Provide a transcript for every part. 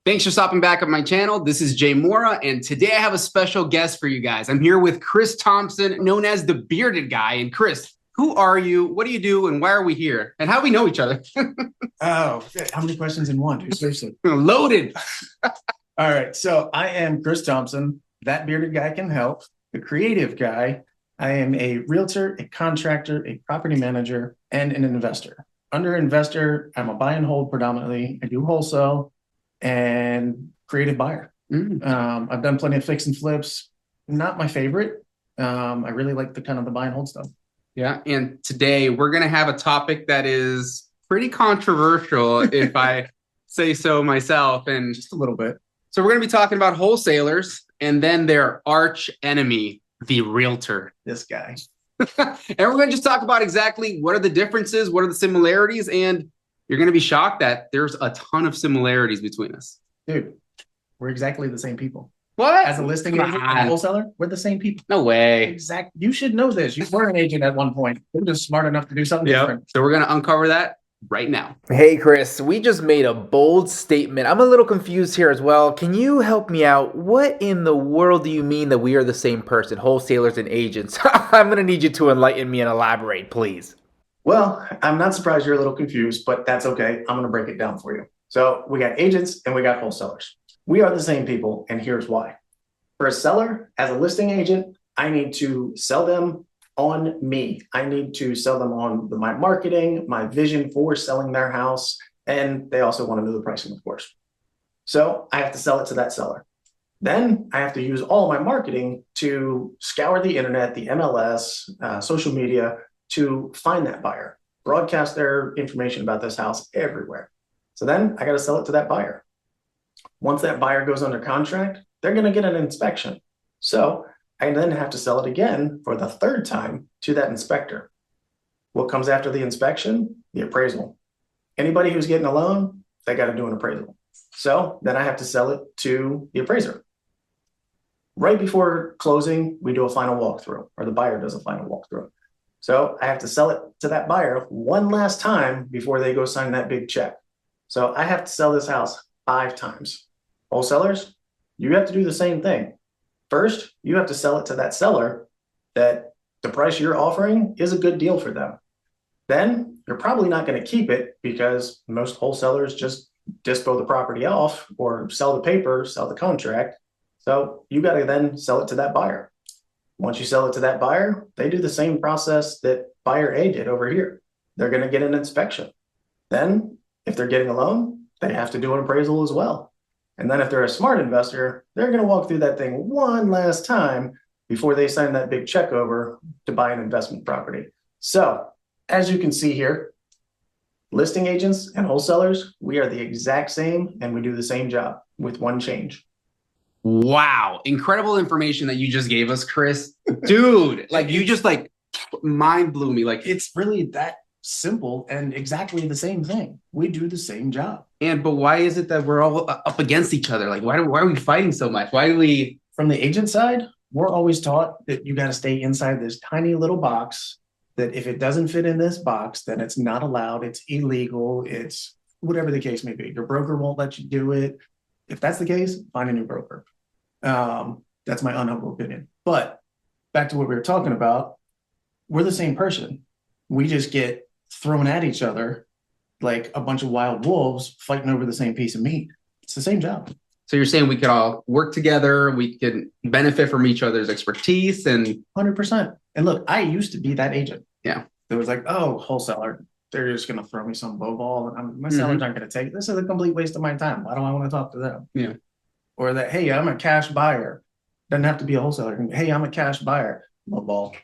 Thanks for stopping back at my channel. This is J MOA, and today I have a special guest for you guys. I'm here with Chris Thompson, known as the Bearded Guy. And Chris, who are you? What do you do? And why are we here? And how do we know each other? Oh, how many questions in one, dude? Seriously. Loaded. All right. So I am Chris Thompson. That bearded guy can help. The creative guy. I am a realtor, a contractor, a property manager, and an investor. Under investor, I'm a buy and hold predominantly. I do wholesale and creative buyer. I've done plenty of fix and flips. Not my favorite. I really like the buy and hold stuff. Yeah. And today we're going to have a topic that is pretty controversial, if I say so myself. And Just a little bit. so we're going to be talking about wholesalers and then their arch enemy, the realtor. This guy. And we're going to just talk about exactly what are the differences, what are the similarities, and you're going to be shocked that there's a ton of similarities between us. Dude, we're exactly the same people. What? As a listing agent and a wholesaler, we're the same people. No way. Exactly. You should know this. You were an agent at one point. You're just smart enough to do something different. So we're going to uncover that right now. Hey Chris, we just made a bold statement. I'm a little confused here as well. Can you help me out? What in the world do you mean that we are the same person, wholesalers and agents? I'm going to need you to enlighten me and elaborate, please. Well, I'm not surprised you're a little confused, but that's okay. I'm going to break it down for you. So we got agents and we got wholesalers. We are the same people, and here's why. For a seller, as a listing agent, I need to sell them on me. I need to sell them on my marketing, my vision for selling their house, and they also want to know the pricing, of course. So I have to sell it to that seller. Then I have to use all my marketing to scour the internet, the MLS, social media, to find that buyer, broadcast their information about this house everywhere. So then I got to sell it to that buyer. Once that buyer goes under contract, they're going to get an inspection. So I then have to sell it again for the third time to that inspector. What comes after the inspection? The appraisal. Anybody who's getting a loan, they got to do an appraisal. So then I have to sell it to the appraiser. Right before closing, we do a final walkthrough, or the buyer does a final walkthrough. So I have to sell it to that buyer one last time before they go sign that big check. So I have to sell this house 5 times. Wholesalers, you have to do the same thing. First, you have to sell it to that seller that the price you're offering is a good deal for them. Then you're probably not going to keep it because most wholesalers just dispo the property off or sell the paper, sell the contract. So you got to then sell it to that buyer. Once you sell it to that buyer, they do the same process that buyer A did over here. They're going to get an inspection. Then if they're getting a loan, they have to do an appraisal as well. And then if they're a smart investor, they're going to walk through that thing one last time before they sign that big check over to buy an investment property. So as you can see here, listing agents and wholesalers, we are the exact same and we do the same job with one change. Wow. Incredible information that you just gave us, Chris. Dude, you just mind blew me. It's really that simple and exactly the same thing. We do the same job. But why is it that we're all up against each other? Why are we fighting so much? Why do we? From the agent side, we're always taught that you got to stay inside this tiny little box, that if it doesn't fit in this box, then it's not allowed. It's illegal. It's whatever the case may be. Your broker won't let you do it. If that's the case, find a new broker. That's my unhumble opinion. But back to what we were talking about, we're the same person. We just get thrown at each other like a bunch of wild wolves fighting over the same piece of meat. It's the same job. So you're saying we could all work together, we can benefit from each other's expertise and 100%. And look, I used to be that agent. Yeah. That was like, oh, wholesaler, they're just going to throw me some lowball and my sellers aren't going to take it. This is a complete waste of my time. Why do I want to talk to them? Yeah. Or that, hey, I'm a cash buyer. Doesn't have to be a wholesaler. Hey, I'm a cash buyer. Lowball.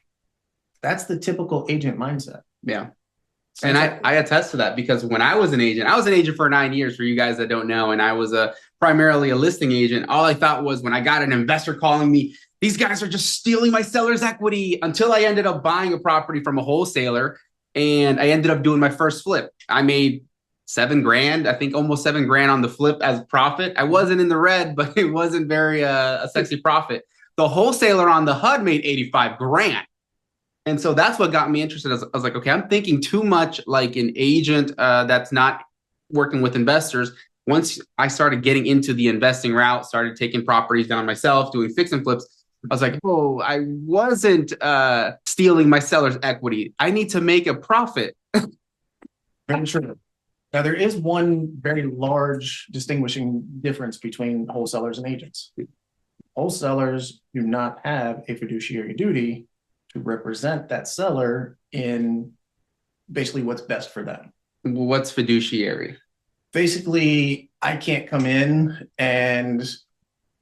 That's the typical agent mindset. Yeah. And I attest to that because when I was an agent for 9 years for you guys that don't know, and I was primarily a listing agent. All I thought was when I got an investor calling me, these guys are just stealing my seller's equity, until I ended up buying a property from a wholesaler and I ended up doing my first flip. I made $7,000, I think almost $7,000 on the flip as profit. I wasn't in the red, but it wasn't very a sexy profit. The wholesaler on the HUD made $85,000. And so that's what got me interested. I was like, okay, I'm thinking too much like an agent that's not working with investors. once I started getting into the investing route, started taking properties down myself, doing fix and flips, I was like, oh, I wasn't stealing my seller's equity. I need to make a profit. Very true. Now, there is one very large distinguishing difference between wholesalers and agents. Wholesalers do not have a fiduciary duty to represent that seller in basically what's best for them. What's fiduciary? Basically, I can't come in and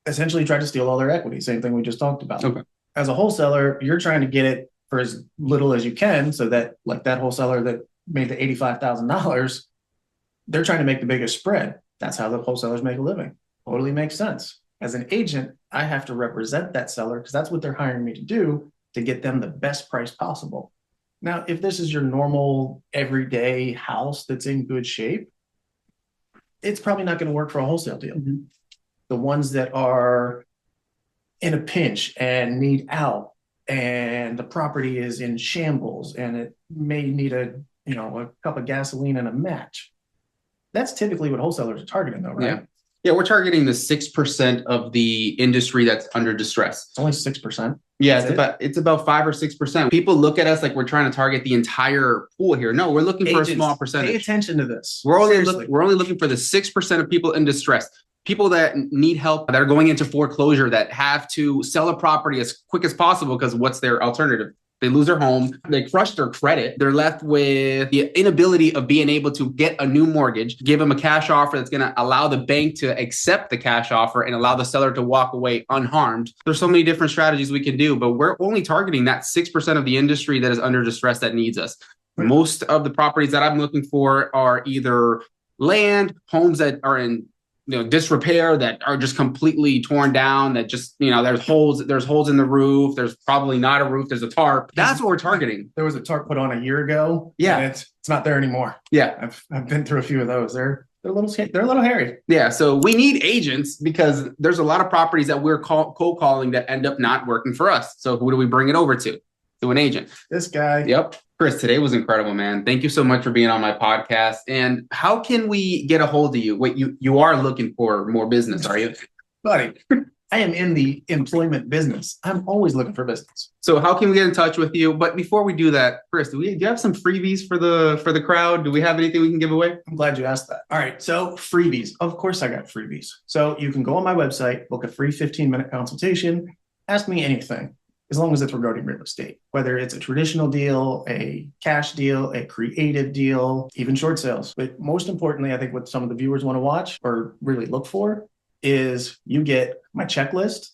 essentially try to steal all their equity. Same thing we just talked about. Okay. As a wholesaler, you're trying to get it for as little as you can so that, like that wholesaler that made the $85,000, they're trying to make the biggest spread. That's how the wholesalers make a living. Totally makes sense. As an agent, I have to represent that seller because that's what they're hiring me to do, to get them the best price possible. Now, if this is your normal everyday house that's in good shape, it's probably not going to work for a wholesale deal. Mm-hmm. The ones that are in a pinch and need out, and the property is in shambles and it may need a cup of gasoline and a match. That's typically what wholesalers are targeting though, right? Yeah, we're targeting the 6% of the industry that's under distress. It's only 6%. Yeah, it's about 5 or 6%. People look at us like we're trying to target the entire pool here. No, we're looking for a small percentage. Pay attention to this. We're only looking for the 6% of people in distress. People that need help, that are going into foreclosure, that have to sell a property as quick as possible because what's their alternative? They lose their home, they crush their credit, they're left with the inability of being able to get a new mortgage, give them a cash offer that's going to allow the bank to accept the cash offer and allow the seller to walk away unharmed. There's so many different strategies we can do, but we're only targeting that 6% of the industry that is under distress that needs us. Right. Most of the properties that I'm looking for are either land, homes that are in disrepair, that are just completely torn down, that just, there's holes in the roof. There's probably not a roof. There's a tarp. That's what we're targeting. There was a tarp put on a year ago. Yeah. And it's not there anymore. Yeah. I've been through a few of those. They're a little hairy. Yeah. So we need agents because there's a lot of properties that we're cold calling that end up not working for us. So who do we bring it over to? To an agent. This guy. Yep. Chris, today was incredible, man. Thank you so much for being on my podcast. And how can we get a hold of you? Wait, you are looking for more business, are you? Buddy, I am in the employment business. I'm always looking for business. So how can we get in touch with you? But before we do that, Chris, do you have some freebies for the crowd? Do we have anything we can give away? I'm glad you asked that. All right. So freebies. Of course I got freebies. So you can go on my website, book a free 15-minute consultation, ask me anything. As long as it's regarding real estate, whether it's a traditional deal, a cash deal, a creative deal, even short sales. But most importantly, I think what some of the viewers want to watch or really look for is you get my checklist,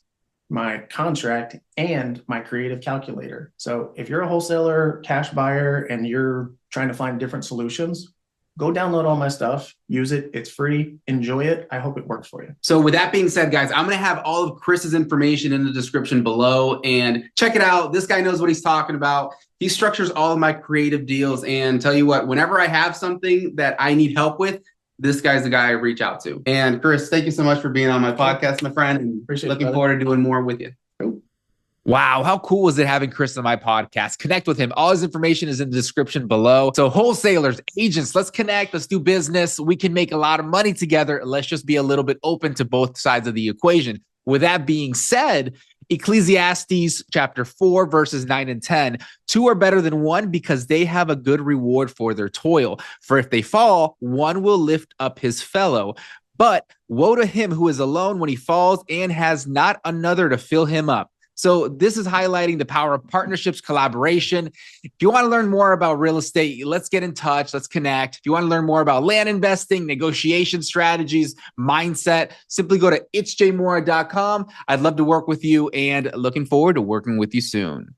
my contract, and my creative calculator. So if you're a wholesaler, cash buyer, and you're trying to find different solutions, go download all my stuff, use it. It's free. Enjoy it. I hope it works for you. So with that being said, guys, I'm going to have all of Chris's information in the description below and check it out. This guy knows what he's talking about. He structures all of my creative deals, and tell you what, whenever I have something that I need help with, this guy's the guy I reach out to. And Chris, thank you so much for being on my podcast, my friend. And looking forward to doing more with you. Cool. Wow, how cool is it having Chris on my podcast? Connect with him. All his information is in the description below. So wholesalers, agents, let's connect. Let's do business. We can make a lot of money together. Let's just be a little bit open to both sides of the equation. With that being said, Ecclesiastes chapter 4, verses 9 and 10, 2 are better than 1 because they have a good reward for their toil. For if they fall, one will lift up his fellow. But woe to him who is alone when he falls and has not another to fill him up. So this is highlighting the power of partnerships, collaboration. If you want to learn more about real estate, let's get in touch. Let's connect. If you want to learn more about land investing, negotiation strategies, mindset, simply go to itsjmoa.com. I'd love to work with you and looking forward to working with you soon.